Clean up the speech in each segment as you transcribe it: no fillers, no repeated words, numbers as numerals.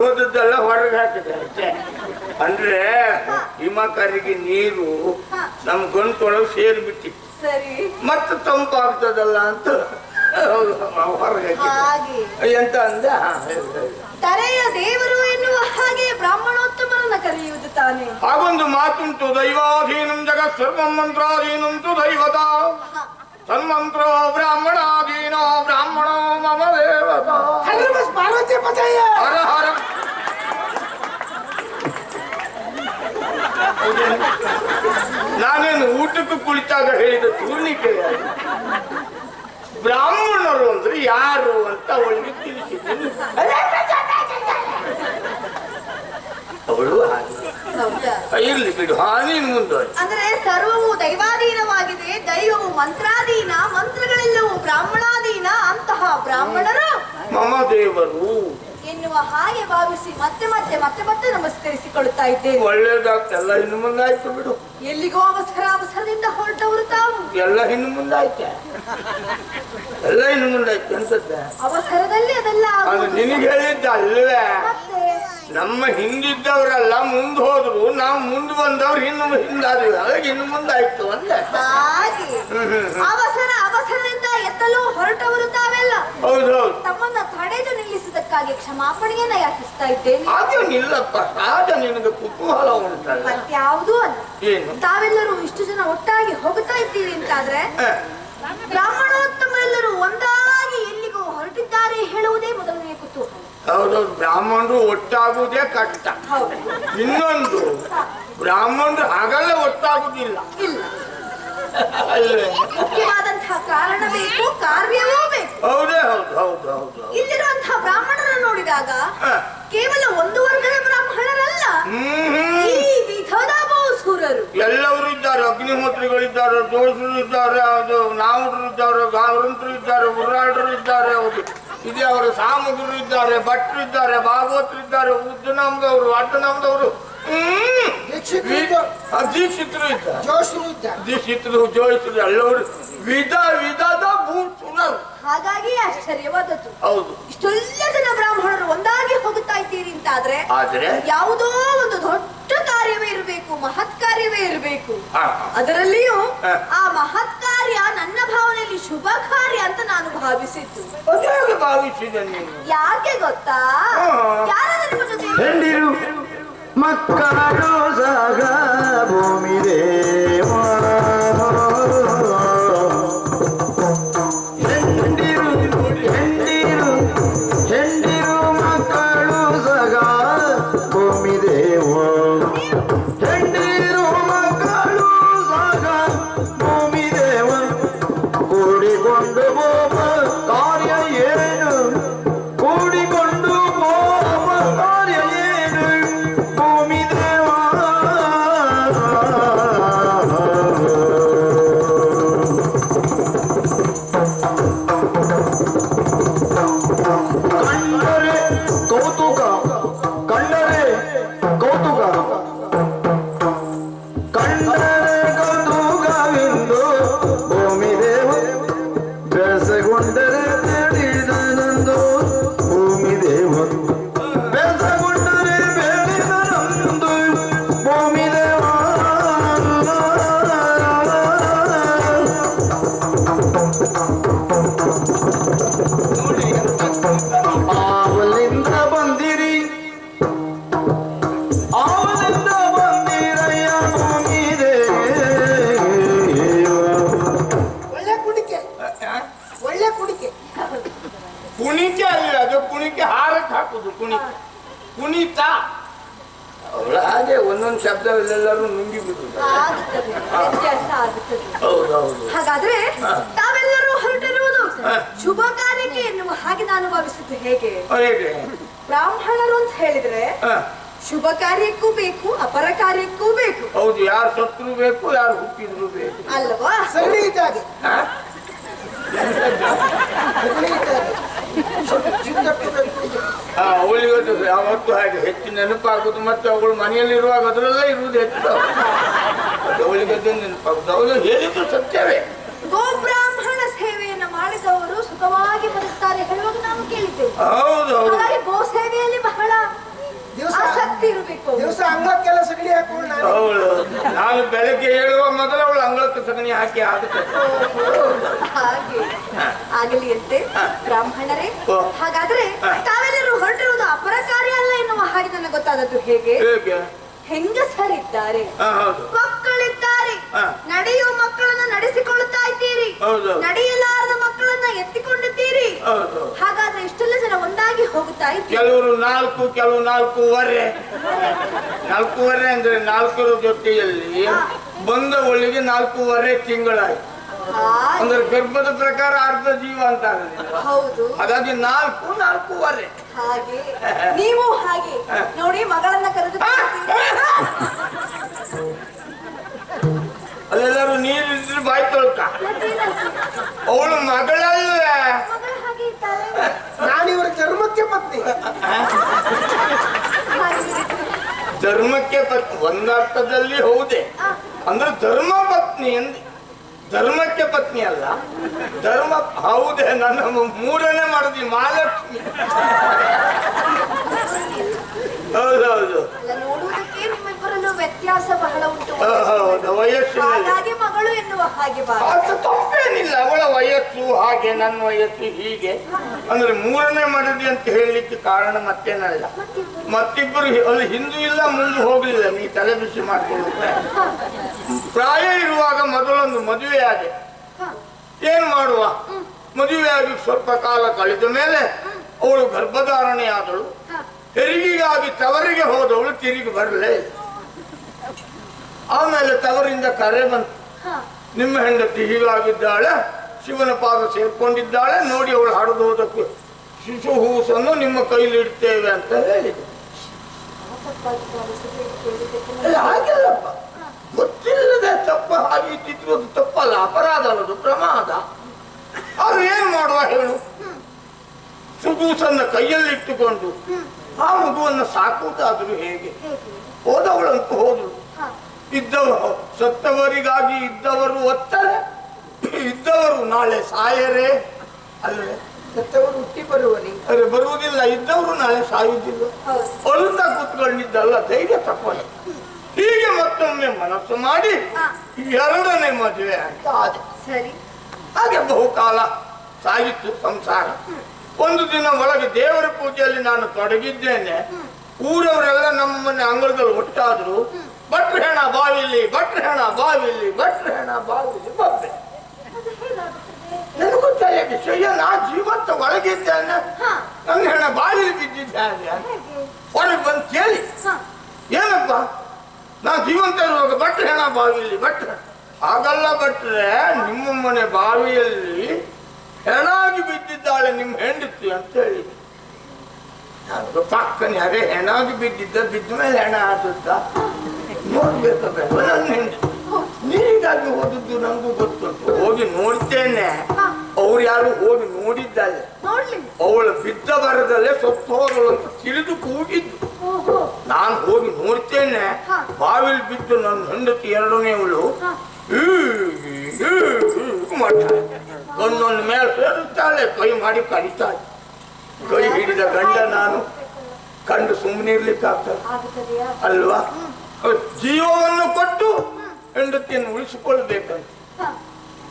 ಓದದ್ದೆಲ್ಲ ಹೊರಗೆ ಹಾಕಿದೆ ಅಷ್ಟೇ. ಅಂದ್ರೆ ಹಿಮಕರಿಗೆ ನೀರು ನಮ್ ಗಂಟೊಳಗೆ ಸೇರ್ಬಿಟ್ಟಿ ಮತ್ತೆ ತಂಪಾಗ್ತದಲ್ಲ ಅಂತ ಹೊರಗೆ ಎಂತ ಅಂದ. ತರೆಯ ದೇವರು ಎನ್ನುವ ಹಾಗೆ ಬ್ರಾಹ್ಮಣೋತ್ತಮರನ್ನ ಕರೆಯುವುದು ತಾನೆ. ಹಾಗೊಂದು ಮಾತುಂಟು, ದೈವಾಧೀನಂ ಜಗತ್ ಸರ್ವಂ ಮಂತ್ರಾಧೀನಂ ತು ದೈವತ ತನ್ಮಂತ್ರೋ ಬ್ರಾಹ್ಮಣಾಧೀನೋ ಬ್ರಾಹ್ಮಣೋ ಮಮ ದೇವತಾ. ಪಾರ್ವತಿ ಪದಯ ಹರ ಹರ. ನಾನೇನು ಊಟಕ್ಕೆ ಕುಳಿತಾಗ ಹೇಳಿದ ತೂರ್ಣಿಕೆ. ಬ್ರಾಹ್ಮಣರು ಅಂದ್ರೆ ಯಾರು ಅಂತ ಅವಳಿಗೆ ತಿಳಿಸಿದ್ದೀನಿ. ಅವಳು ಇರ್ಲಿ ಬಿಡು, ನೀನು ಮುಂದೆ. ಅಂದ್ರೆ ಸರ್ವವು ದೈವಾಧೀನವಾಗಿದೆ, ದೈವವು ಮಂತ್ರಾಧೀನ, ಮಂತ್ರಗಳೆಲ್ಲವೂ ಬ್ರಾಹ್ಮಣಾಧೀನ. ಅಂತಹ ಬ್ರಾಹ್ಮಣರು ಮಮ ದೇವರು ಎನ್ನುವ ಹಾಗೆ ಭಾವಿಸಿ ಮತ್ತೆ ಮತ್ತೆ ಮತ್ತೆ ಮತ್ತೆ ನಮಸ್ಕರಿಸಿಕೊಳ್ಳುತ್ತಾ ಇದ್ದೇನೆ. ಒಳ್ಳೇದಾಗ್ತಲ್ಲ, ಇನ್ನು ಮುಂದಾಯ್ತು ಬಿಡು. ಎಲ್ಲಿಗೋ ಅವಸರದಿಂದ ಹೊರಟವರು ತಾವು. ಎಲ್ಲ ಇನ್ನು ಮುಂದಾಯ್ತೆ, ಎಲ್ಲ ಇನ್ನು ಮುಂದಾಯ್ತು ಅನ್ಸುತ್ತೆ. ಅವಸರದಲ್ಲಿ ಅದೆಲ್ಲ ನಿನಗೆ ಹೇಳಿದ್ದ ಅಲ್ವೇ, ನಮ್ಮ ಹಿಂದಿದ್ದವರೆಲ್ಲ ಮುಂದೆ ಹೋದ್ರು, ನಾವು ಮುಂದೆ ಬಂದವ್ರು ಹಿಂದಾದ್ವಿ, ಹಾಗಾಗಿ ಇನ್ನು ಮುಂದಾಯ್ತು ಅಂದೆ. ಅವಸರದಿಂದ ಎತ್ತಲು ಹೊರಟವರು ತಾವೆಲ್ಲ. ಹೌದೌದು. ತಮ್ಮನ್ನ ತಡೆದು ನಿಲ್ಲಿಸಿದಕ್ಕಾಗಿ ಕ್ಷಮಾಪಣೆಯನ್ನ ಯಾಚಿಸ್ತಾ ಇದ್ದೇನೆ. ಅದೇನಿಲ್ಲಪ್ಪ, ಆಗ ನಿನಗೆ ಕುತೂಹಲ ಉಂಟಲ್ಲ. ಮತ್ಯಾವುದು ಅಲ್ಲ, ಏನು ತಾವೆಲ್ಲರೂ ಇಷ್ಟು ಜನ ಒಟ್ಟಾಗಿ ಹೋಗ್ತಾ ಇದ್ದೀರಿ ಅಂತಾದ್ರೆ ಬ್ರಾಹ್ಮಣೋತ್ತಮರೆಲ್ಲರೂ ಒಂದಾಗಿ ಎಲ್ಲಿಗೂ ಹೊರಟಿದ್ದಾರೆ ಹೇಳುವುದೇ ಮೊದಲನೇ ಕುತೂಹಲ. ಹೌದೌದು, ಬ್ರಾಹ್ಮಣರು ಒಟ್ಟಾಗುವುದೇ ಕಷ್ಟ. ಇನ್ನೊಂದು, ಬ್ರಾಹ್ಮಣರು ಹಾಗಲ್ಲ ಒಟ್ಟಾಗುದಿಲ್ಲ. ಮುಖ್ಯವಾದಂತಹ ಕಾರಣ ಬೇಕು, ಕಾರ್ಯವೂ ಬೇಕು. ಹೌದೇ ಹೌದು ಹೌದು ಹೌದು. ಇಲ್ಲಿರುವಂತಹ ಬ್ರಾಹ್ಮಣರನ್ನು ನೋಡಿದಾಗ ಕೇವಲ ಒಂದು ವರ್ಗದ ಬ್ರಾಹ್ಮಣರಲ್ಲ, ಈ ವಿಧದ ಬಹುಸೂರರು ಎಲ್ಲರೂ ಇದ್ದಾರೆ. ಅಗ್ನಿಹೋತ್ರಿಗಳಿದ್ದಾರೆ, ಜೋಶರು ಇದ್ದಾರೆ, ಅದು ನಾವುಡರು ಇದ್ದಾರೆ, ಗಾವರಂತರು ಇದ್ದಾರೆ, ಉರ್ರಾಳರು ಇದ್ದಾರೆ, ಇದೇ ಅವರ ಸಾಮಗ್ರರು ಇದ್ದಾರೆ, ಭಟ್ರು ಇದ್ದಾರೆ, ಭಾಗವತರು ಇದ್ದಾರೆ, ಉದ್ದನಾಮದವರು, ಅಡ್ಡನಾಮದವರು, ದೀಕ್ಷಿತರು ಇದ್ದಾರೆ, ದೀಕ್ಷಿತರು, ಜೋಯಿಸರು, ಎಲ್ಲವರು ವಿಧ ವಿಧದ ಭೂಸುರರು. ಹಾಗಾಗಿ ಆಶ್ಚರ್ಯವಾದದ್ದು. ಹೌದು, ಇಷ್ಟೆಲ್ಲ ಜನ ಬ್ರಾಹ್ಮಣರು ಒಂದಾಗಿ ಹೋಗುತ್ತಾ ಇದ್ದೀರಿ ಅಂತಾದ್ರೆ ಯಾವುದೋ ಒಂದು ದೊಡ್ಡ ಕಾರ್ಯವೇ ಇರಬೇಕು, ಮಹತ್ ಕಾರ್ಯವೇ ಇರಬೇಕು. ಅದರಲ್ಲಿಯೂ ಆ ಮಹತ್ ಕಾರ್ಯ ನನ್ನ ಭಾವನೆಯಲ್ಲಿ ಶುಭ ಕಾರ್ಯ ಅಂತ ನಾನು ಭಾವಿಸಿದ್ದು. ಯಾಕೆ ಗೊತ್ತಾ? ಯಾರಾದ್ರೂ ಜೊತೆ ಮಕ್ಕಳು ಸಾಗ ಭೂಮಿ ದೇವ ಹೆಂಡಿರು ಮಕ್ಕಳು ಸಗ ಭೂಮಿ ದೇವ ಹೆಂಡಿರು ಮಕ್ಕಳು ಸಗ ಭೂಮಿ ದೇವ ಕೂಡಿಕೊಂಡು ಹೋಗ ಕಾರ್ಯ ಏನು, ಕೂಡಿಕೊಂಡು ಹೋಗ ಕಾರ್ಯ ಏನು ಭೂಮಿ ದೇವ. ಕಂಡರೆ ಕೌತುಕ, ಕಂಡರೆ ಕೌತುಕ, ಕಂಡರೆ ಕೌತುಕವೆಂದು ಭೂಮಿ ದೇವ ಬೆಸಗೊಂಡರೆ ಬೇಡಿದನಂದು ಭೂಮಿ ದೇವ ಬೆಸಗೊಂಡರೆ ಬೇಡಿದನಂದು ಭೂಮಿ ದೇವ. ಆವಲಿಂದ ಬಂದಿರಿ, ಆವಲಿಂದ ಬಂದಿರಯ್ಯ ಭೂಮಿ ದೇವ. ಒಳ್ಳೆ ಕುಡಿಕೆ, ಒಳ್ಳೆ ಕುಡಿಕೆ. ಕುಣಿಕೆ ಅಲ್ಲ ಅದು, ಕುಣಿಕೆ ಹಾರಕ್ಕೆ ಹಾಕುದು, ಕುಣಿತ. ಅವಳ ಹಾಗೆ ಒಂದೊಂದು ಶಬ್ದವೆಲ್ಲೆಲ್ಲರೂ ನುಂಗಿ ಬಿಡುದು. ಹೌದೌದು. ಹಾಗಾದ್ರೆ ತಾವೆಲ್ಲರೂ ಹೊರಟಿರುವುದು ಶುಭ ಕಾರ್ಯಕ್ಕೆ ಎನ್ನುವ ಹಾಗೆ ನಾನು ಭಾವಿಸಿದ್ದು. ಹೇಗೆ ಬ್ರಾಹ್ಮಣರು ಅಂತ ಹೇಳಿದ್ರೆ ಶುಭ ಕಾರ್ಯಕ್ಕೂ ಬೇಕು, ಅಪರ ಕಾರ್ಯಕ್ಕೂ ಬೇಕು. ಹೌದು, ಯಾರು ಸತ್ರು ಬೇಕು, ಯಾರು ಹುಟ್ಟಿದ್ರು ಬೇಕು ಅಲ್ವಾ? ಸರಿ ಇದ್ದಾಗೆ ಅವಳಿಗೆ ಯಾವತ್ತು ಹಾಗೆ ಹೆಚ್ಚು ನೆನಪಾಗುದು. ಮತ್ತೆ ಅವಳು ಮನೆಯಲ್ಲಿರುವಾಗ ಅದರಲ್ಲೇ ಇರುವುದು ಹೆಚ್ಚು, ಅವಳಿಗೆ ನೆನಪಾಗುದು. ಅವಳು ಹೇಳಿದ್ದು ಸತ್ಯವೇ. ಗೋಬ್ರಾಹ್ಮಣ ಸೇವೆಯನ್ನು ಮಾಡಿದವರು ಸುಖವಾಗಿ ಬರುತ್ತಾರೆ ಹೇಳುವಾಗ ನಾವು ಕೇಳಿದ್ದೇವೆ. ಹೌದು ಹೌದು. ಹಾಗಾಗಿ ಗೋ ಸೇವೆಯಲ್ಲಿ ಬಹಳ ಅವಳು ನಾನು ಬೆಳಗ್ಗೆ ಹೇಳುವ ಮೊದಲು ಅವಳು ಅಂಗಳಕ್ಕೆ ಸಗಣಿ ಹಾಕಿ ಆಗುತ್ತೆ. ಹಾಗೆ ಆಗಲಿ ಅಂತೆ ಬ್ರಾಹ್ಮಣರೇ. ಹಾಗಾದ್ರೆ ತಾವೆಲ್ಲರೂ ಹೊರಟಿರುವುದು ಅಪರ ಕಾರ್ಯ ಅಲ್ಲ ಎನ್ನುವ ಹಾಗೆ ನನಗೆ ಗೊತ್ತಾದದ್ದು ಹೇಗೆ? ಹೆಂಗಸರಿದ್ದಾರೆ, ಮಕ್ಕಳಿದ್ದಾರೆ, ನಡೆಯುವ ಮಕ್ಕಳನ್ನ ನಡೆಸಿಕೊಳ್ಳುತ್ತಾ ಇದ್ದೀರಿ, ನಡೆಯಲಾರದ ಮಕ್ಕಳನ್ನ ಎತ್ತಿಕೊಂಡಿದ್ದೀರಿ. ಹಾಗಾದ್ರೆ ಇಷ್ಟೆಲ್ಲ ಜನ ಒಂದಾಗಿ ಹೋಗುತ್ತಾ ಇದ್ದೀರಿ. ಕೆಲವರು 4, ಕೆಲವು 4.5. 4.5 ಅಂದ್ರೆ 4ರ ಜೊತೆಯಲ್ಲಿ ಬಂದ ಒಳ್ಳಿಗೆ 4.5 ತಿಂಗಳಾಯ್ತು. ಅಂದ್ರೆ ಗರ್ಭದ ಪ್ರಕಾರ ಅರ್ಧ ಜೀವ ಅಂತ ಹೌದು. ಹಾಗಾಗಿ 4.5. ಹಾಗೆ ನೀವು ಹಾಗೆ ನೋಡಿ ಮಗಳನ್ನ ಕರೆದು ಅಲ್ಲೆಲ್ಲರೂ ನೀರಿದ್ರೆ ಬಾಯಿ ತೊಳ್ಕ. ಅವಳು ಮಗಳಲ್ಲ, ನಾನಿವರ ಧರ್ಮಕ್ಕೆ ಪತ್ನಿ. ಧರ್ಮಕ್ಕೆ ಪತ್ನಿ ಒಂದರ್ಥದಲ್ಲಿ ಹೌದೇ, ಅಂದ್ರೆ ಧರ್ಮ ಪತ್ನಿ ಎಂದು. ಧರ್ಮಕ್ಕೆ ಪತ್ನಿ ಅಲ್ಲ, ಧರ್ಮ ಹೌದೇ. ನನ್ನ 3ನೇ ಮಾಡಿದ್ವಿ ಮಹಾಲಕ್ಷ್ಮಿ. ಹೌದೌದು, ನೋಡುವುದಕ್ಕೆ ನಿಮ್ಮಿಬ್ಬರಲ್ಲೂ ವ್ಯತ್ಯಾಸ ಬಹಳ ಉಂಟು. ವಯಸ್ಸು ಮಗಳು ಎನ್ನುವ ಹಾಗೆ ತಪ್ಪೇನಿಲ್ಲ. ಅವಳ ವಯಸ್ಸು ಹಾಗೆ, ನನ್ನ ವಯಸ್ಸು ಹೀಗೆ. ಅಂದ್ರೆ 3ನೇ ಮಾಡಿದ್ವಿ ಅಂತ ಹೇಳಲಿಕ್ಕೆ ಕಾರಣ ಮತ್ತೇನಲ್ಲ. ಮತ್ತಿಬ್ಬರು ಅಲ್ಲಿ ಹಿಂದೂ ಇಲ್ಲ, ಮುಂದೆ ಹೋಗ್ಲಿಲ್ಲ. ನೀ ತಲೆ ಬಿಸಿ ಮಾಡ್ಕೊಳ್ಳುತ್ತೆ. ಪ್ರಾಯ ಇರುವಾಗ ಮೊದಲೊಂದು ಮದುವೆ ಆದೆ. ಏನ್ ಮಾಡುವ, ಮದುವೆ ಆಗಿ ಸ್ವಲ್ಪ ಕಾಲ ಕಳೆದ ಮೇಲೆ ಅವಳು ಗರ್ಭಧಾರಣೆ ಆದಳು. ಹೆರಿಗೆಗಾಗಿ ತವರಿಗೆ ಹೋದವಳು ತಿರುಗಿ ಬರಲೇ. ಆಮೇಲೆ ತವರಿಂದ ಕರೆ ಬಂತು, ನಿಮ್ಮ ಹೆಂಡತಿ ಹೀಗಾಗಿದ್ದಾಳೆ, ಶಿವನ ಪಾದ ಸೇರ್ಕೊಂಡಿದ್ದಾಳೆ, ನೋಡಿ ಅವಳು ಹರಿದು ಹೋದಕ್ಕೆ ಶಿಶು ಹೂಸನ್ನು ನಿಮ್ಮ ಕೈಲಿ ಇಡ್ತೇವೆ ಅಂತ ಹೇಳಿದೆ. ಹಾಗೆಲ್ಲಪ್ಪ, ಗೊತ್ತಿಲ್ಲದೆ ತಪ್ಪ ಹಾಗಿದ್ದು ಅದು ತಪ್ಪಲ್ಲ, ಅಪರಾಧ ಅನ್ನೋದು ಪ್ರಮಾದ. ಆದ್ರೆ ಏನ್ ಮಾಡುವ ಹೇಳು, ಸುಗೂಸನ್ನ ಕೈಯಲ್ಲಿಟ್ಟುಕೊಂಡು ಆ ಮಗುವನ್ನು ಸಾಕುವುದಾದ್ರು ಹೇಗೆ? ಹೋದವಳಂತೂ ಹೋದಳು. ಸತ್ತವರಿಗಾಗಿ ಇದ್ದವರು ಒತ್ತರೆ, ಇದ್ದವರು ನಾಳೆ ಸಾಯರೇ ಅಲ್ಲವೇ? ಸತ್ತವರು ಹುಟ್ಟಿ ಬರುವರಿ ಅರೆ ಬರುವುದಿಲ್ಲ, ಇದ್ದವರು ನಾಳೆ ಸಾಯುವುದಿಲ್ಲ. ಅಳುತ್ತ ಕೂತ್ಕೊಂಡಿದ್ದಲ್ಲ, ಧೈರ್ಯ ತಪ್ಪಲ್ಲ. ಹೀಗೆ ಮತ್ತೊಮ್ಮೆ ಮನಸ್ಸು ಮಾಡಿ 2ನೇ ಮದುವೆ ಅಂತ ಆದೆ. ಹಾಗೆ ಬಹುಕಾಲ ಸಾಗಿತ್ತು ಸಂಸಾರ. ಒಂದು ದಿನ ಒಳಗೆ ದೇವರ ಪೂಜೆಯಲ್ಲಿ ನಾನು ತೊಡಗಿದ್ದೇನೆ. ಊರವರೆಲ್ಲ ನಮ್ಮ ಮನೆ ಅಂಗಳದಲ್ಲಿ ಒಟ್ಟಾದ್ರು. ಭಟ್ರ ಹೆಣ ಬಾವಿಲಿ, ಭಟ್ರ ಹೆಣ ಬಾವಿಲಿ, ಭಟ್ರ ಹೆಣ ಬಾವಿಲಿ ಬಬ್ಬೆ. ನನಗೆ ಗೊತ್ತಾಯ ವಿಷಯ, ನಾ ಜೀವಂತ ಒಳಗಿದ್ದೇನೆ, ನನ್ನ ಹೆಣ ಬಾವಿಲಿ ಬಿದ್ದಿದ್ದೇನೆ. ಹೊರಗೆ ಬಂದು ಕೇಳಿ, ಏನಪ್ಪ ನಾ ಜೀವಂತ ಇರುವಾಗ ಭಟ್ರ ಹೆಣ ಬಾವಿಲಿ, ಭಟ್ರ ಹಾಗಲ್ಲ ಭಟ್ರೆ, ನಿಮ್ಮ ಮನೆ ಬಾವಿಯಲ್ಲಿ ಹೆಣಾಗಿ ಬಿದ್ದಿದ್ದಾಳೆ ನಿಮ್ಮ ಹೆಂಡತಿ ಅಂತ ಹೇಳಿ. ನನಗೆ ಪಕ್ಕನೆ ಅದೇ ಹೆಣಾಗಿ ಬಿದ್ದ ಮೇಲೆ ಹೆಣ ಆದದ್ದ ನೋಡ್ಬೇಕಬೇಕು. ನನ್ನ ಹೆಂಡತಿ ನೀರಿಗಾಗಿ ಹೋದದ್ದು ನನಗೂ ಗೊತ್ತುಂಟು. ಹೋಗಿ ನೋಡ್ತೇನೆ, ಅವ್ರು ಯಾರು ಹೋಗಿ ನೋಡಿದ್ದಾಳೆ. ಅವಳು ಬಿದ್ದ ಬರದಲ್ಲೇ ಸೊಪ್ಪು ಹೋದಳು ಅಂತ ತಿಳಿದು ಕೂಗಿದ್ದು. ನಾನು ಹೋಗಿ ನೋಡ್ತೇನೆ, ಬಾವಿಲಿ ಬಿದ್ದು ನನ್ನ ಹೆಂಡತಿ 2ನೇವಳು ಮಾಡ್ತಾಳೆ. ಕಣ್ಣೊಂದು ಮೇಲೆ ಸೇರುತ್ತಾಳೆ, ಕೈ ಮಾಡಿ ಕಡಿತಾಳೆ. ಕೈ ಹಿಡಿದ ಗಂಡ ನಾನು ಕಂಡು ಸುಮ್ಮನೆ ಇರ್ಲಿಕ್ಕಾಗ್ತದೆ ಅಲ್ವಾ? ಜೀವವನ್ನು ಕೊಟ್ಟು ಹೆಂಡತಿಯನ್ನು ಉಳಿಸಿಕೊಳ್ಬೇಕಂತ.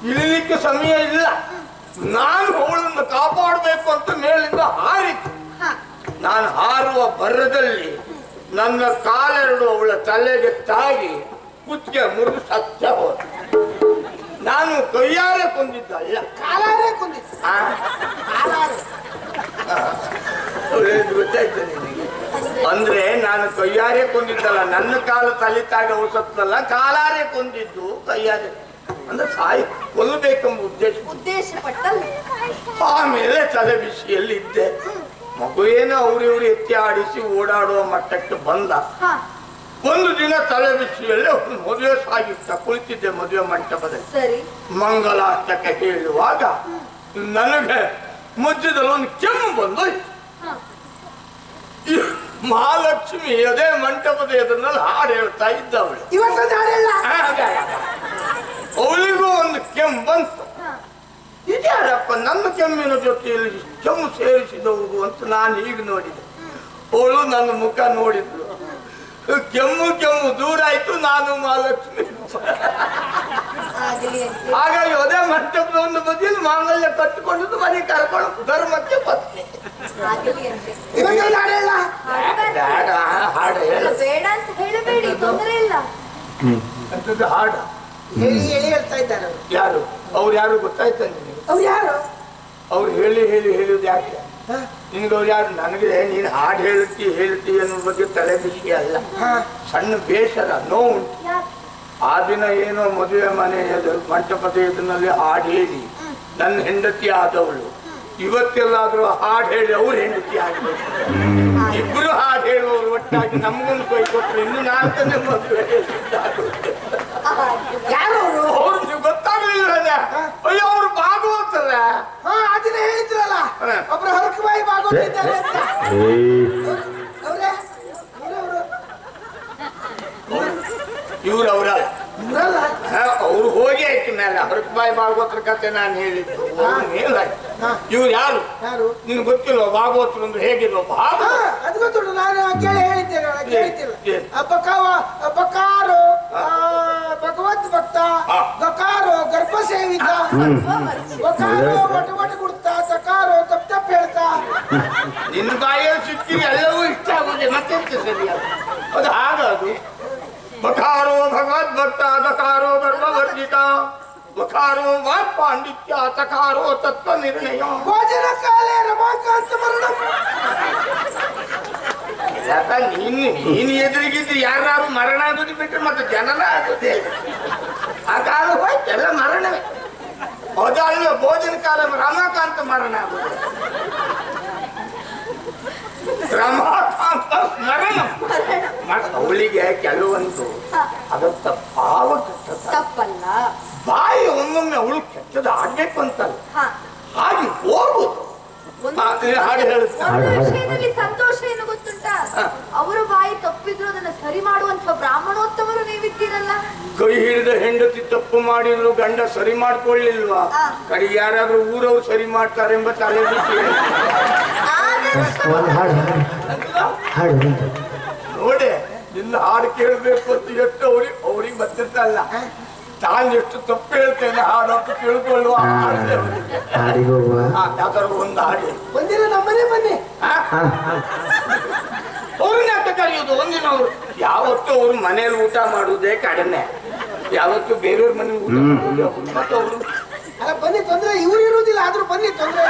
ಇಳಿಲಿಕ್ಕೆ ಸಮಯ ಇಲ್ಲ. ನಾನು ಅವಳನ್ನು ಕಾಪಾಡಬೇಕು ಅಂತ ಮೇಲಿಂದ ಹಾರಿತು. ನಾನು ಹಾರುವ ಬರದಲ್ಲಿ ನನ್ನ ಕಾಲೆರಡು ಅವಳ ತಲೆಗೆ ತಾಗಿ ಕುತ್ತಿಗೆ ಮುರಿದು ಸತ್ಯ ಹೋದ. ನಾನು ಕೈಯಾರೆ ಕೊಂದಿದ್ದ, ಅಲ್ಲ ಕಾಲಾರೆ ಕೊಂದಿದ್ದ. ಗೊತ್ತಾಯ್ತು ನಿನಗೆ? ಅಂದ್ರೆ ನಾನು ಕೈಯಾರೆ ಕೊಂದಿದ್ದಲ್ಲ, ನನ್ನ ಕಾಲ ತಲಿತಾಗ ಅವಳು ಸತ್ತಲ್ಲ, ಕಾಲಾರೆ ಕೊಂದಿದ್ದು ಕೈಯಾರೆ. ಅಂದ್ರೆ ಸಾಯಿ ಕೊಲ್ಲಬೇಕೆಂಬ ಉದ್ದೇಶ. ಆಮೇಲೆ ತಲೆ ಬಿಸಿಯಲ್ಲಿ ಇದ್ದೆ. ಮಗು ಏನೋ ಅವ್ರಿವ್ರು ಎತ್ತಿ ಆಡಿಸಿ ಓಡಾಡುವ ಮಟ್ಟಕ್ಕೆ ಬಂದ. ಒಂದು ದಿನ ತಲೆ ಬಿಸಿಯಲ್ಲಿ ಮದುವೆ ಸಾಗಿತ್ತ. ಕುಳಿತಿದ್ದೆ ಮದುವೆ ಮಂಟಪದಲ್ಲಿ. ಮಂಗಲಾಷ್ಟಕ ಹೇಳುವಾಗ ನನಗೆ ಮಧ್ಯದಲ್ಲಿ ಒಂದು ಕೆಮ್ಮು ಬಂದೋಯ್ತು. ಮಹಾಲಕ್ಷ್ಮಿ ಅದೇ ಮಂಟಪದ ಎದುರಿನಲ್ಲಿ ಹಾಡು ಹೇಳ್ತಾ ಇದ್ದವಳು. ಅವಳಿಗೂ ಒಂದು ಕೆಮ್ಮು ಬಂತು. ಇದ್ಯಾರಪ್ಪ ನನ್ನ ಕೆಮ್ಮಿನ ಜೊತೆಯಲ್ಲಿ ಕೆಮ್ಮು ಸೇರಿಸಿದವರು ಅಂತ ನಾನು ಹೀಗೆ ನೋಡಿದೆ. ಅವಳು ನನ್ನ ಮುಖ ನೋಡಿದ್ಳು. ಕೆಮ್ಮು ದೂರ ಆಯ್ತು. ನಾನು ಮಹಾಲಕ್ಷ್ಮಿ ಹಾಗಾಗಿ ಅದೇ ಮಂಟಪದ ಒಂದು ಬದಿಯಲ್ಲಿ ಮಾಂಗಲ್ಯ ಕಟ್ಟಿಕೊಂಡು ಮನೆ ಕರ್ಕೊಂಡು ಧರ್ಮಕ್ಕೆ ಪತ್ನಿ. ಹಾಡು ಬೇಡ ಅಂತ ಹೇಳಬೇಡಿ, ತೊಂದರೆ ಇಲ್ಲ. ಅಂತದ್ದು ಹಾಡು ಹೇಳಿ ಹೇಳ್ತಾ ಇದ್ದಾರೆ ಯಾರು? ಅವ್ರು ಯಾರು ಗೊತ್ತಾಯ್ತ ನಿನಗೆ? ಅವ್ರು ಯಾರು? ಅವ್ರು ಹೇಳುದು ಯಾಕೆ ನಿನ್ಗೆ? ಅವ್ರು ಯಾರು? ನನಗೆ ನೀನು ಹಾಡು ಹೇಳ್ತಿ ಅನ್ನೋ ಬಗ್ಗೆ ತಲೆ ಬಿಸಿ ಅಲ್ಲ, ಸಣ್ಣ ಬೇಸರ ನೋವು ಉಂಟು. ಆ ದಿನ ಏನೋ ಮದುವೆ ಮನೆಯಲ್ಲಿ ಮಂಟಪದ ಎದುರಿನಲ್ಲಿ ಹಾಡು ಹೇಳಿ ನನ್ನ ಹೆಂಡತಿ ಆದವಳು. ಇವತ್ತೆಲ್ಲಾದ್ರೂ ಹಾಡು ಹೇಳಿ ಅವ್ರ ಹೆಂಡತಿ ಆಗ್ಬೇಕು. ಇಬ್ರು ಹಾಡು ಹೇಳುವವರು ಒಟ್ಟಾಗಿ ನಮ್ಗೊಂದು ಕೈ ಕೊಟ್ಟರು ಇನ್ನು 4ನೇ ಮದುವೆ. ಯಾರವರು? ಅವ್ರು ಗೊತ್ತಾಗ್ಲಿಲ್ಲ. ಅಯ್ಯೋ ಅವ್ರು ಭಾಗವತಲ್ಲ. ಆ ದಿನ ಹೇಳಿದ್ರಲ್ಲ ಒಬ್ರು ಹರಕಬಾಯಿ ಭಾಗವತ ಇದ್ದಾರೆ ಅಂತ. ಇವ್ರು ಅವರಲ್ಲ, ಅವ್ರು ಹೋಗಿ ಆಯ್ತು ಮೇಲೆ ಹರಕಬಾಯಿ ಭಾಗವತರ ಕತೆ ನಾನು ಹೇಳಿದ್ದು. ಇವ್ರು ಯಾರು ನಿನ್ಗೆ ಗೊತ್ತಿಲ್ವ? ಭಾಗವತರು ಅಂದ್ರೆ ಹೇಗಿಲ್ವ? ಅದು ಗೊತ್ತುಂಟು, ನಾನು ಕೇಳಿ ಹೇಳಿದ್ದೇನೆ. ಕೇಳಿದ್ದಿಲ್ಲ ಬಕಾರೋ ಭಗವದ್ ಭಕ್ತ, ಬಕಾರೋ ಗರ್ಭ ಸೇವಿತ, ಬಕಾರೋ ಒಟ ಕೊಡ್ತಾ, ಸಕಾರೋ ತಪ್ಪ ಹೇಳ್ತಾ. ನಿನ್ನ ಬಾಯಲ್ಲಿ ಸಿಕ್ಕಿ ಎಲ್ಲವೂ ಇಷ್ಟ ಆಗುದೆ, ಮತ್ತೆಂತ ಸರಿ ಅದು ಹಾಗದು. ಬಕಾರೋ ಭಗವದ್ ಭಕ್ತ, ಬಕಾರೋ ಗರ್ಭವರ್ಜಿತ, ಬಕಾರೋ ವಾಕ್ ಪಾಂಡಿತ್ಯ, ತಕಾರೋ ತತ್ವ ನಿರ್ಣಯ. ಭೋಜನ ಕಾಲೇ ರಮಾಕಾಂತ ಮರಣ. ಯಾಕ ನೀನು ಎದುರಿಗಿದ್ದು ಯಾರು ಮರಣ ಆಗೋದು ಬಿಟ್ಟರೆ ಮತ್ತೆ ಜನನ ಆಗುತ್ತೆ. ಆ ಕಾಲ ಹೋಯ್ತೆಲ್ಲ ಮರಣವೇ. ಅದಲ್ಲ ಭೋಜನ ಕಾಲ ರಮಾಕಾಂತ ಮರಣ ಆಗುದು. ರಮಾಕಾಂತ ಮರಣ. ಅವಳಿಗೆ ಕೆಲವೊಂದು ಅದತ್ತ ಭಾವ ತಪ್ಪಲ್ಲ. ಬಾಯಿ ಒಮ್ಮೊಮ್ಮೆ ಅವಳು ಕೆಟ್ಟದ ಆಡ್ಬೇಕು ಅಂತಲ್ಲ, ಹಾಗೆ ಹೋಗುದು. ಹಾಗೆ ವಿಷಯದಲ್ಲಿ ಸಂತೋಷ ಏನು ಗೊತ್ತುಂಟಾ? ಅವರ ಬಾಯಿ ತಪ್ಪಿದ್ರು ಅದನ್ನ ಸರಿ ಮಾಡುವಂತ ಬ್ರಾಹ್ಮಣೋತ್ತಮರು ನೀವಿದ್ದೀರಲ್ಲ. ಕೈ ಹಿಡಿದ ಹೆಂಡತಿ ತಪ್ಪು ಮಾಡಿದ್ರು ಗಂಡ ಸರಿ ಮಾಡ್ಕೊಳ್ಳಿಲ್ವಾ? ಕಡೆಗೆ ಯಾರಾದ್ರೂ ಊರವ್ರು ಸರಿ ಮಾಡ್ತಾರೆ ಎಂಬ ತಲೆ ಬಿಸಿ. ನೋಡಿ ನಿನ್ನ ಹಾಡು ಕೇಳ್ಬೇಕು ಅಂತ ಎಷ್ಟು ಅವ್ರಿಗೆ ಬರ್ತಿರ್ತಲ್ಲ. ನಾನು ಎಷ್ಟು ತಪ್ಪು ಹೇಳ್ತೇನೆ ಹಾಡು ಅಂತ ತಿಳ್ಕೊಳ್ಳುವ. ಯಾವ್ದಾದ್ರು ಒಂದು ಹಾಡಿ ಒಂದಿನ ನಮ್ಮನೆ ಬನ್ನಿ. ಅವ್ರನ್ನ ಅಂತ ಕರೆಯೋದು ಒಂದಿನವ್ರು. ಯಾವತ್ತೂ ಅವ್ರು ಮನೇಲಿ ಊಟ ಮಾಡುವುದೇ ಕಡಿಮೆ, ಯಾವತ್ತು ಬೇರೆಯವ್ರ ಮನೆ ಊಟ ಮಾಡುವುದು. ಮತ್ತೆ ಅವರು ಅಲ್ಲ ಬನ್ನಿ, ತೊಂದ್ರೆ ಇವ್ರು ಇರುವುದಿಲ್ಲ, ಆದ್ರೂ ಬನ್ನಿ, ತೊಂದ್ರೆ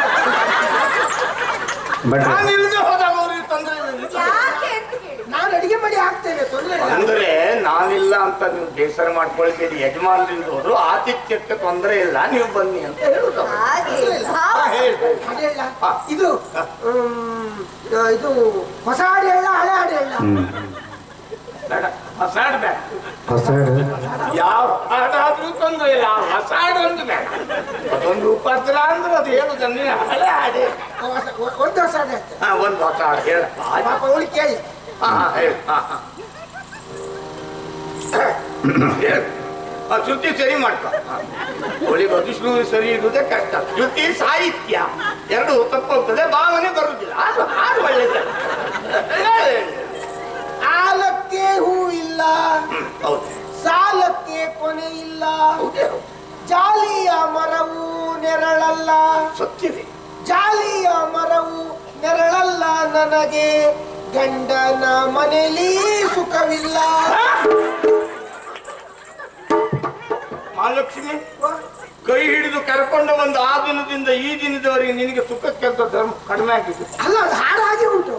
ನಾನು ಇಲ್ಲದೆ ಹೋದಾಗ ಅವ್ರಿಗೆ ತೊಂದರೆ ಇಲ್ಲ. ನಾನು ಅಡಿಗೆ ಮಾಡಿ ಹಾಕ್ತೇನೆ, ತೊಂದ್ರೆ ಇಲ್ಲ. ಅಂದ್ರೆ ನಾನಿಲ್ಲ ಅಂತ ನೀವು ಬೇಸರ ಮಾಡ್ಕೊಳ್ತೀರಿ. ಯಜಮಾನರಿಂದವರು ಆತಿಥ್ಯಕ್ಕೆ ತೊಂದರೆ ಇಲ್ಲ, ನೀವು ಬನ್ನಿ ಅಂತ ಹೇಳುದು. ಇದು ಇದು ಹೊಸ ಹಾಡು ಹೇಳ, ಹಳೆ ಹಾಡು ಹೇಳ? ಬೇಡ, ಹೊಸ ಹಾಡು ಬೇಡ. ಯಾವ ಹಾಡಾದ್ರೂ ತೊಂದರೆ ಇಲ್ಲ, ಹೊಸ ಹಾಡು ಒಂದು ಬೇಡ. ಅದೊಂದು ಉಪದ್ರ ಅಂದ್ರೆ ಅದು ಹೇಳುದ ಹಳೆ ಹಾಡೆ. ಒಂದು ಹೊಸ ಹಾಡು ಹೇಳ್ತೇನೆ. ಒಂದು ಹೊಸ ಹಾಡು ಹೇಳ ಪಾಪ ಅವಳು ಕೇಳಿ. ಶ್ರುತಿ ಸರಿ ಮಾಡ್ಕೊ. ಅವಳಿಗೆ ಅದಿಷ್ಟು ಸರಿ ಇರುವುದೇ ಕಷ್ಟ. ಶ್ರುತಿ ಸಾಹಿತ್ಯ ಎರಡು ತಪ್ಪೋಗ್ತದೆ, ಭಾವನೆ ಬರುವುದಿಲ್ಲ. ಅದು ಹಾಡು ಒಳ್ಳೆಯದು. ಆಲಕ್ಕೆ ಹೂ ಇಲ್ಲ, ಹೌದು, ಸಾಲಕ್ಕೆ ಕೊನೆ ಇಲ್ಲ, ಹೌದೇ ಹೌದು. ಜಾಲಿಯ ಮರವು ನೆರಳಲ್ಲ, ಸತ್ಯವೇ. ಜಾಲಿಯ ಮರವು ನೆರಳಲ್ಲ, ನನಗೆ ಗಂಡನ ಮನೆಯಲ್ಲಿ ಸುಖವಿಲ್ಲ. ಮಹಾಲಕ್ಷ್ಮಿ ಕೈ ಹಿಡಿದು ಕರ್ಕೊಂಡು ಬಂದು ಆ ದಿನದಿಂದ ಈ ದಿನದವರೆಗೆ ನಿನಗೆ ಸುಖಕ್ಕೆ ಅಂತ ಧರ್ಮ ಕಡಿಮೆ ಆಗಿದೆ. ಅಲ್ಲ, ಅದು ಹಾಡು ಹಾಗೆ ಉಂಟು.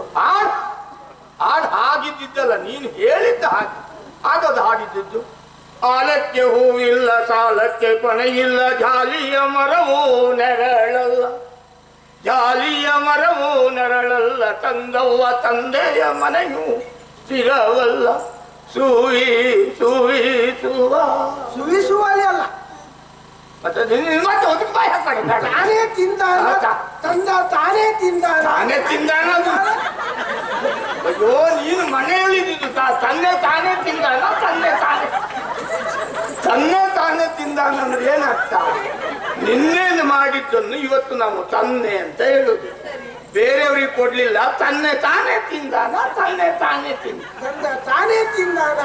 ಹಾಡು ಹಾಗಿದ್ದಲ್ಲ, ನೀನು ಹೇಳಿದ್ದ ಹಾಗೆ ಆಗದು ಹಾಡಿದ್ದು. ಆಲಕ್ಕೆ ಹೂವಿಲ್ಲ, ಸಾಲಕ್ಕೆ ಕೊನೆಯಿಲ್ಲ, ಜಾಲಿಯ ಮರವೂ ನೆರಳಲ್ಲ, ಜಾಲಿಯ ಮರವೂ ನೆರಳಲ್ಲ, ತಂದವ್ವ ತಂದೆಯ ಮನೆಯೂ ಸ್ಥಿರವಲ್ಲ, ಸೂಯಿ ಸೂಯಿಸುವ. ಸುವಿಸುವಲ್ಲಿ ಅಲ್ಲ, ಮತ್ತೆ ಮತ್ತೆ ಬಾಯಿ ಹಾಕಿ ತಾನೇ ತಿಂದಾನ, ತಂದ ತಾನೇ ತಿಂದಾನ, ತಾನೇ ತಿಂದಾನ. ಅಯ್ಯೋ, ನೀನು ಮನೆಯಲ್ಲಿ ತಂದೆ ತಾನೇ ತಿಂದಾನ, ತಂದೆ ತಾನೇ ತಿಂದಾನ ಅಂದ್ರೆ ಏನರ್ಥ? ನಿನ್ನೇನು ಮಾಡಿದ್ದನ್ನು ಇವತ್ತು ನಾವು ತಂದೆ ಅಂತ ಹೇಳುದು. ಬೇರೆಯವ್ರಿಗೆ ಕೊಡ್ಲಿಲ್ಲ, ತಾನೇ ತಿಂದಾನ. ತಾನೇ ತಿಂದಾನ.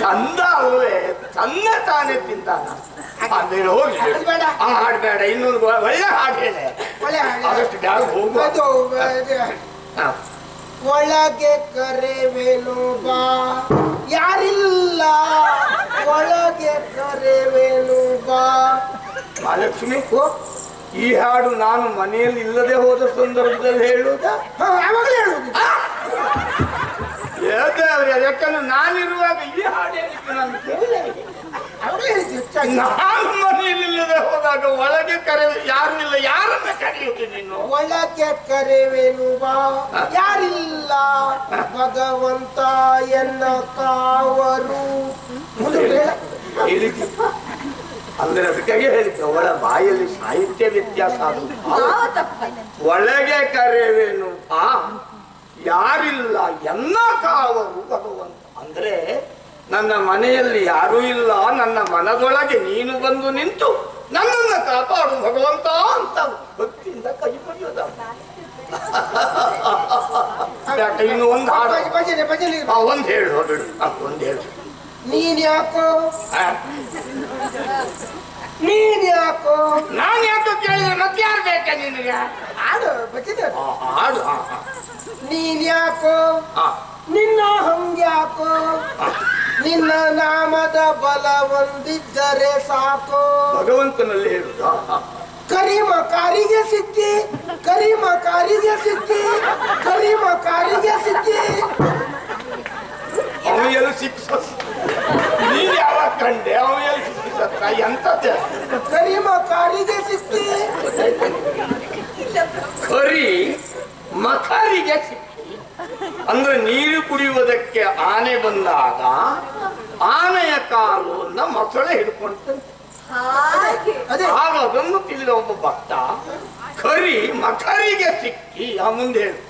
ಚಂದ ಅಲ್ವೇ, ತಾನೇ ತಿಂದಾನ. ಅದೇನು ಹೋಗಿ ಹಾಡ್ಬೇಡ, ಇನ್ನೊಂದು ಒಳ್ಳೆ ಹಾಡು ಹೇಳಿ. ಆದಷ್ಟು ಬ್ಯಾಗ ಹೋಗು. ಒಳಗೆ ಕರೆವೇನು ಬಾ, ಯಾರಿಲ್ಲ ಒಳಗೆ ಕರೆವೇನು ಬಾ. ಮಹಾಲಕ್ಷ್ಮಿ, ಈ ಹಾಡು ನಾನು ಮನೆಯಲ್ಲಿ ಇಲ್ಲದೆ ಹೋದ ಸಂದರ್ಭದಲ್ಲಿ ಹೇಳುವುದಾ? ಯಾವಾಗಲೇ ಹೇಳುವುದು. ಯಾಕಂದ್ರೆ ನಾನಿರುವಾಗ ಈ ಹಾಡು ಹೇಳಿಕ್ಕೆ ನಾನು ಕೇಳಿದೆ. ನಾನು ಮನೆಯಲ್ಲಿ ಇಲ್ಲದೆ ಹೋದಾಗ ಒಳಗೆ ಯಾರು ಇಲ್ಲ, ಯಾರನ್ನ ಕರೆಯುವುದು ನೀನು? ಒಳಗೆ ಕರೆವೇನು ಬಾ, ಯಾರಿಲ್ಲ ಭಗವಂತ ಎನ್ನ ಕಾವರು. ಹೇಳಿದ್ದೆ ಅಂದ್ರೆ ಅದಕ್ಕಾಗಿ ಹೇಳಿದ್ದೆ, ಅವಳ ಬಾಯಲ್ಲಿ ಸಾಹಿತ್ಯ ವ್ಯತ್ಯಾಸ ಆಗುದು. ಒಳಗೆ ಕರೆವೇನು ಬಾ, ಯಾರಿಲ್ಲ ಎನ್ನ ಕಾವರು ಭಗವಂತ. ಅಂದ್ರೆ ನನ್ನ ಮನೆಯಲ್ಲಿ ಯಾರೂ ಇಲ್ಲ, ನನ್ನ ಮನದೊಳಗೆ ನೀನು ಬಂದು ನಿಂತು ನನ್ನನ್ನ ಕಾಪಾಡು ಭಗವಂತ ಅಂತ ಭಕ್ತಿಯಿಂದ ಕೈ ಮುಗಿಯೋದ. ಇನ್ನು ಒಂದು ಹಾಡು ಒಂದು ಹೇಳು, ಬಿಡು ಒಂದು ಹೇಳು. ನೀನ್ ಯಾಕೋ ನಾನು ಯಾಕೋ ಕೇಳಿದ್ರೆ ಮತ್ತೆ ಯಾರು ಬೇಕಾ ನಿನಗೆ? ಹಾಡು ಬಚ್ಚಿದೆ. ಹಾಡು. ನೀನ್ ಯಾಕೋ, ನಿನ್ನ ಹಂಗ್ಯಾಕೋ, ನಿನ್ನ ನಾಮದ ಬಲ ಹೊಂದಿದ್ದರೆ ಸಾಕೋ. ಭಗವಂತನಲ್ಲಿ ಹೇಳುದ. ಕರಿಮ ಕಾರಿಗೆ ಸಿಕ್ಕಿ, ಕರಿಮ ಕಾರಿಗೆ ಸಿಕ್ಕಿ, ಕರಿಮ ಕಾರಿಗೆ ಸಿಕ್ಕಿ. ಅವನಿಗೆಲ್ಲ ಶಿಕ್ಷ ನೀನ್ ಯಾವಾಗ ಕಂಡೆ? ಅವನಿಗೆಲ್ಲ ಶಿಕ್ಷಿಸತ್ತ ಎಂತದ್ದೆ? ಕರಿಮ ಕಾರಿಗೆ ಸಿಕ್ಕಿ, ಕರಿ ಮಕರಿಗೆ ಸಿಕ್ಕಿ. ಅಂದ್ರೆ ನೀರು ಕುಡಿಯುವುದಕ್ಕೆ ಆನೆ ಬಂದಾಗ ಆನೆಯ ಕಾಲುವನ್ನ ಮೊಸಳೆ ಹಿಡ್ಕೊಂಡಂತೆ. ಆಗ ಅದನ್ನು ತಿಳಿದ ಒಬ್ಬ ಭಕ್ತ ಕರಿ ಮಕರಿಗೆ ಸಿಕ್ಕಿ. ಮುಂದೆ ಹೇಳು.